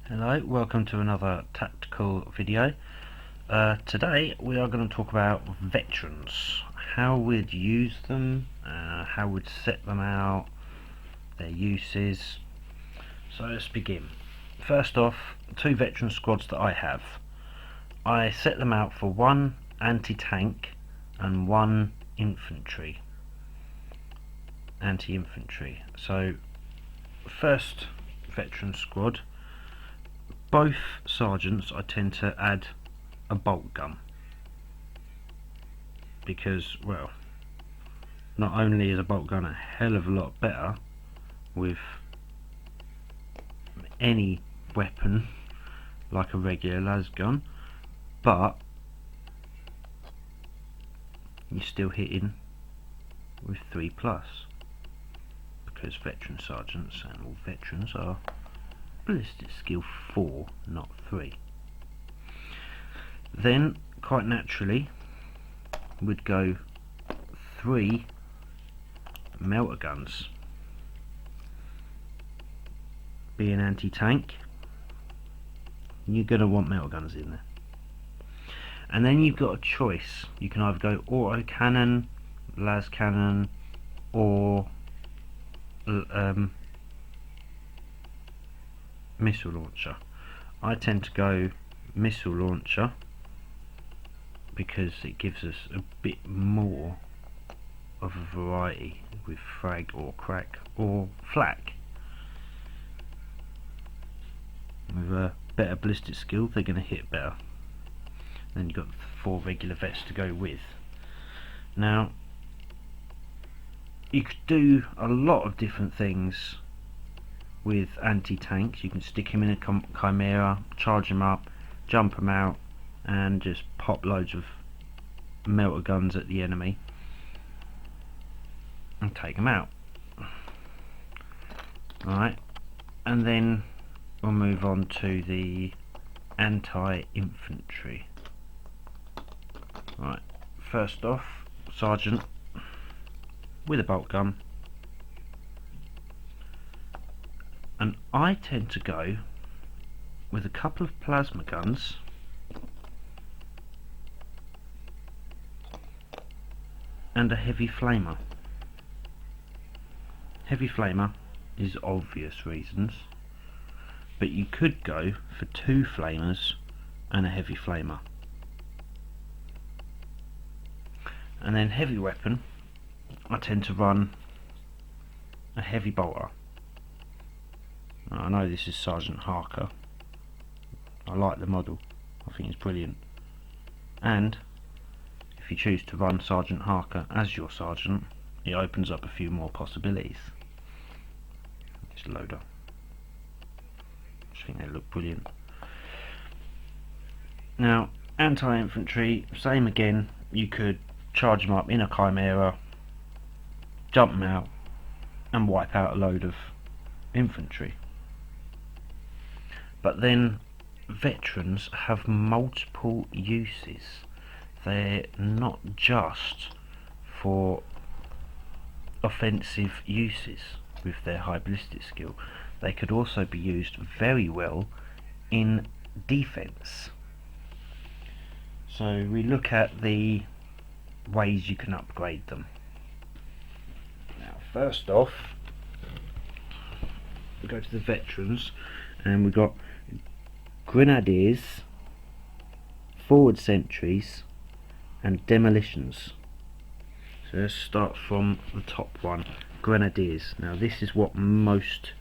Hello, welcome to another tactical video. Today we are going to talk about veterans, how we'd use them, how we'd set them out, their uses. So let's begin. First off, two veteran squads that I have. I set them out for one anti-tank and one anti-infantry. So first veteran squad, both sergeants I tend to add a bolt gun because, well, not only is a bolt gun a hell of a lot better with any weapon like a regular las gun, but you're still hitting with 3+, because veteran sergeants and all veterans are ballistic skill 4, not 3. Then, quite naturally, we'd go 3 melter guns. Being anti-tank, you're going to want melter guns in there. And then you've got a choice. You can either go auto cannon, las cannon, or missile launcher. I tend to go missile launcher because it gives us a bit more of a variety with frag or crack or flak. With a better ballistic skill, they're going to hit better. Then you've got 4 regular vets to go with. Now, you could do a lot of different things with anti-tanks. You can stick him in a chimera, charge him up, jump him out, and just pop loads of melter guns at the enemy and take them out. Alright, and then we'll move on to the anti-infantry. Right, first off, sergeant with a bolt gun, and I tend to go with a couple of plasma guns and a heavy flamer. Heavy flamer is obvious reasons, but you could go for 2 flamers and a heavy flamer. And then heavy weapon, I tend to run a heavy bolter. Now, I know this is Sergeant Harker. I like the model, I think it's brilliant. And if you choose to run Sergeant Harker as your sergeant, it opens up a few more possibilities. Just load up. I think they look brilliant. Now, anti-infantry, same again. You could charge them up in a chimera, jump them out, and wipe out a load of infantry. But then veterans have multiple uses. They're not just for offensive uses with their high ballistic skill. They could also be used very well in defense. So we look at the ways you can upgrade them. Now, first off, we go to the veterans, and we've got grenadiers, forward sentries, and demolitions. So let's start from the top one, grenadiers. Now, this is what most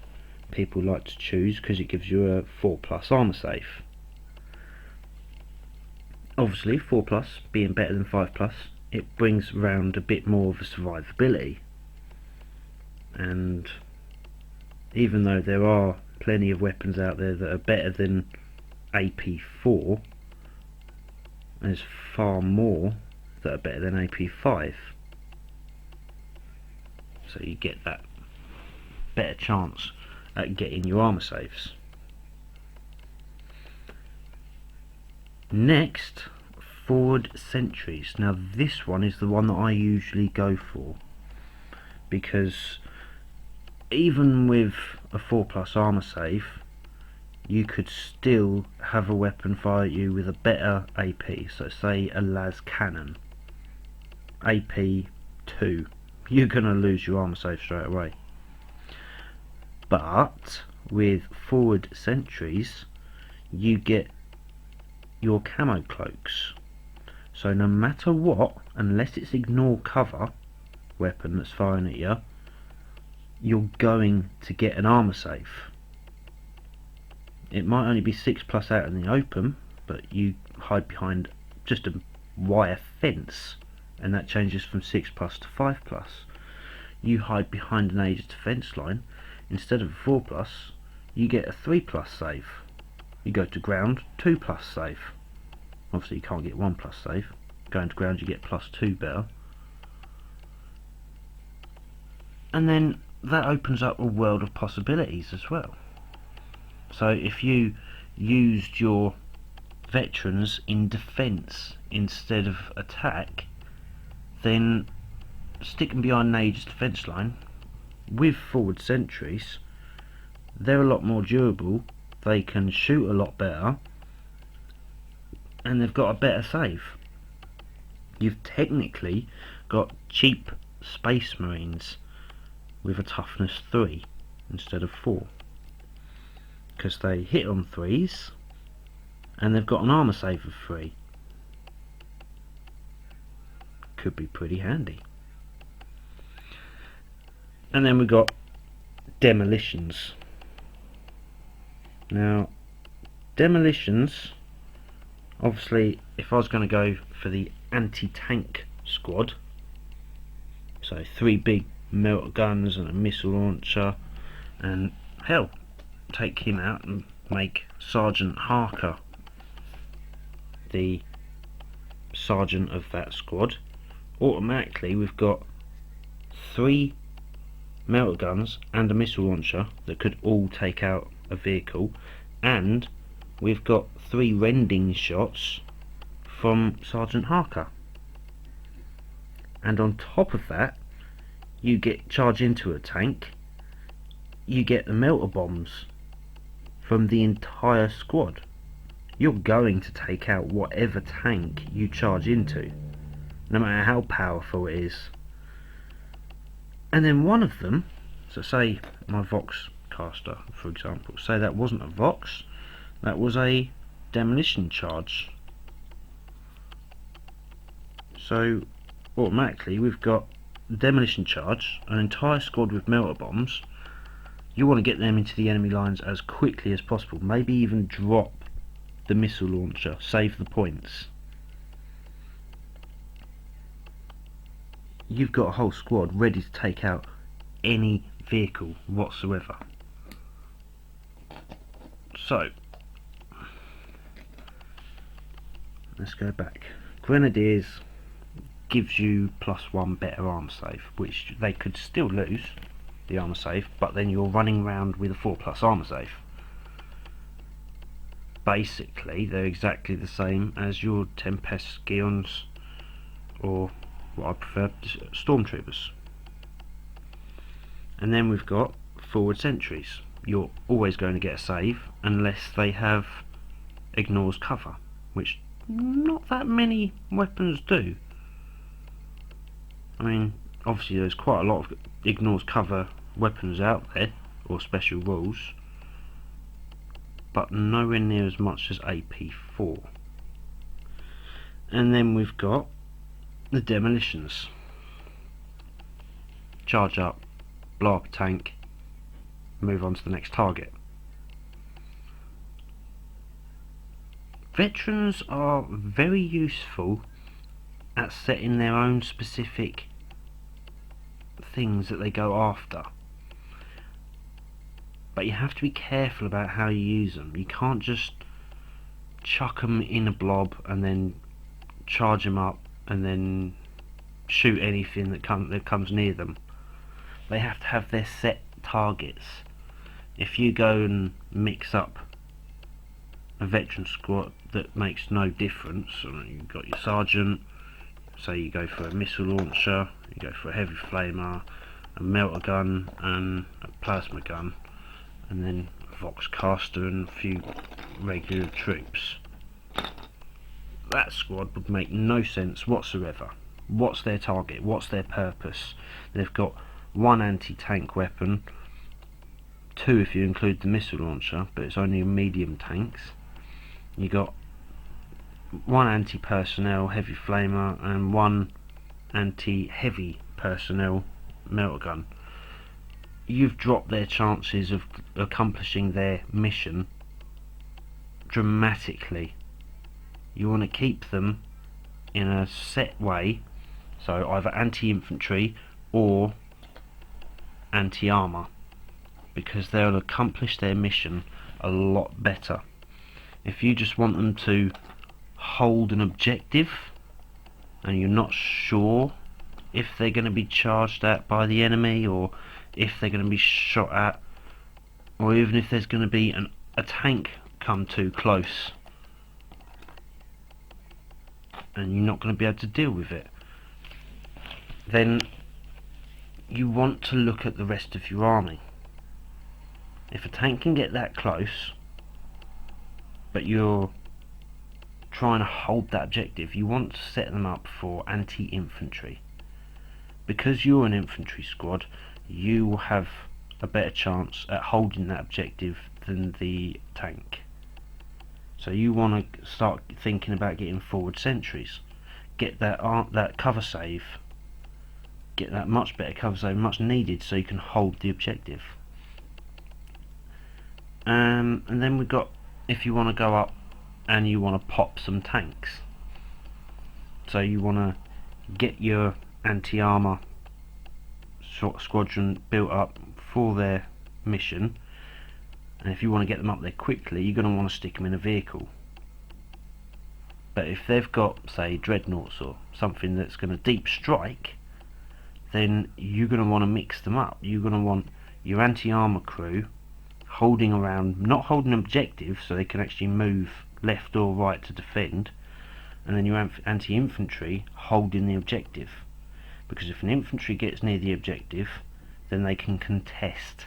people like to choose because it gives you a 4+ armor safe. Obviously, 4+ being better than 5+, it brings around a bit more of a survivability. And even though there are plenty of weapons out there that are better than AP4, there's far more that are better than AP5. So you get that better chance at getting your armor saves. Next, forward sentries. Now this one is the one that I usually go for, because even with a 4+ armor save, you could still have a weapon fire at you with a better AP. So say a las cannon, AP 2, you're going to lose your armor save straight away. But with forward sentries, you get your camo cloaks. So no matter what, unless it's ignore cover weapon that's firing at you, you're going to get an armor save. It might only be 6+ out in the open, but you hide behind just a wire fence, and that changes from 6+ to 5+. You hide behind an Aegis defense line, instead of a 4+, you get a 3+ save. You go to ground, 2+ save. Obviously you can't get 1+ save. Going to ground you get +2 better. And then that opens up a world of possibilities as well. So if you used your veterans in defence instead of attack, then sticking behind an Aegis defence line with forward sentries, they're a lot more durable, they can shoot a lot better, and they've got a better save. You've technically got cheap Space Marines with a toughness 3 instead of 4, because they hit on 3s and they've got an armor save of 3. Could be pretty handy. And then we've got demolitions. Now demolitions, obviously if I was going to go for the anti-tank squad, so 3 big melter guns and a missile launcher, and hell, take him out and make Sergeant Harker the sergeant of that squad, automatically we've got 3 melter guns and a missile launcher that could all take out a vehicle, and we've got 3 rending shots from Sergeant Harker. And on top of that, you get charge into a tank, you get the melter bombs from the entire squad. You're going to take out whatever tank you charge into, no matter how powerful it is. And then one of them, so say my Vox caster for example, say that wasn't a Vox, that was a demolition charge. So automatically we've got the demolition charge, an entire squad with melter bombs. You want to get them into the enemy lines as quickly as possible, maybe even drop the missile launcher, save the points. You've got a whole squad ready to take out any vehicle whatsoever. So let's go back. Grenadiers gives you +1 better armor save, which they could still lose the armor save, but then you're running around with a 4+ armor save. Basically they're exactly the same as your Tempest Scions, or what I prefer, Stormtroopers. And then we've got forward sentries. You're always going to get a save unless they have ignores cover, which not that many weapons do. I mean, obviously there's quite a lot of ignores cover weapons out there, or special rules, but nowhere near as much as AP4. And then we've got the demolitions. Charge up, blow up a tank, move on to the next target. Veterans are very useful at setting their own specific things that they go after, but you have to be careful about how you use them. You can't just chuck them in a blob and then charge them up and then shoot anything that comes near them. They have to have their set targets. If you go and mix up a veteran squad that makes no difference, you've got your sergeant, say you go for a missile launcher, you go for a heavy flamer, a melter gun and a plasma gun, and then Voxcaster and a few regular troops. That squad would make no sense whatsoever. What's their target? What's their purpose? They've got 1 anti-tank weapon, 2 if you include the missile launcher, but it's only medium tanks. You got 1 anti-personnel heavy flamer and 1 anti-heavy personnel melter gun. You've dropped their chances of accomplishing their mission dramatically. You want to keep them in a set way, so either anti-infantry or anti-armour, because they'll accomplish their mission a lot better. If you just want them to hold an objective and you're not sure if they're going to be charged at by the enemy, or if they're going to be shot at, or even if there's going to be a tank come too close and you're not going to be able to deal with it, then you want to look at the rest of your army. If a tank can get that close but you're trying to hold that objective, you want to set them up for anti-infantry. Because you're an infantry squad, you will have a better chance at holding that objective than the tank. So you want to start thinking about getting forward sentries. Get that cover save. Get that much better cover save, much needed, so you can hold the objective. And then we've got, if you want to go up and you want to pop some tanks. So you want to get your anti-armour squadron built up for their mission, and if you want to get them up there quickly, you're going to want to stick them in a vehicle. But if they've got, say, dreadnoughts or something that's going to deep strike, then you're going to want to mix them up. You're going to want your anti-armour crew holding around, not holding objectives so they can actually move left or right to defend, and then your anti-infantry holding the objective. Because if an infantry gets near the objective, then they can contest.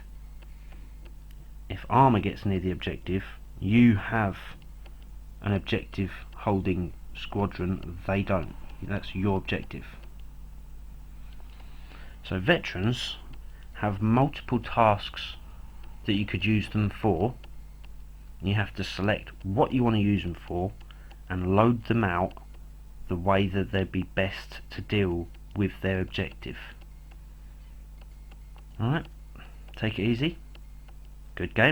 If armour gets near the objective, you have an objective holding squadron, they don't. That's your objective. So veterans have multiple tasks that you could use them for. You have to select what you want to use them for and load them out the way that they'd be best to deal with their objective. Alright, take it easy. Good game.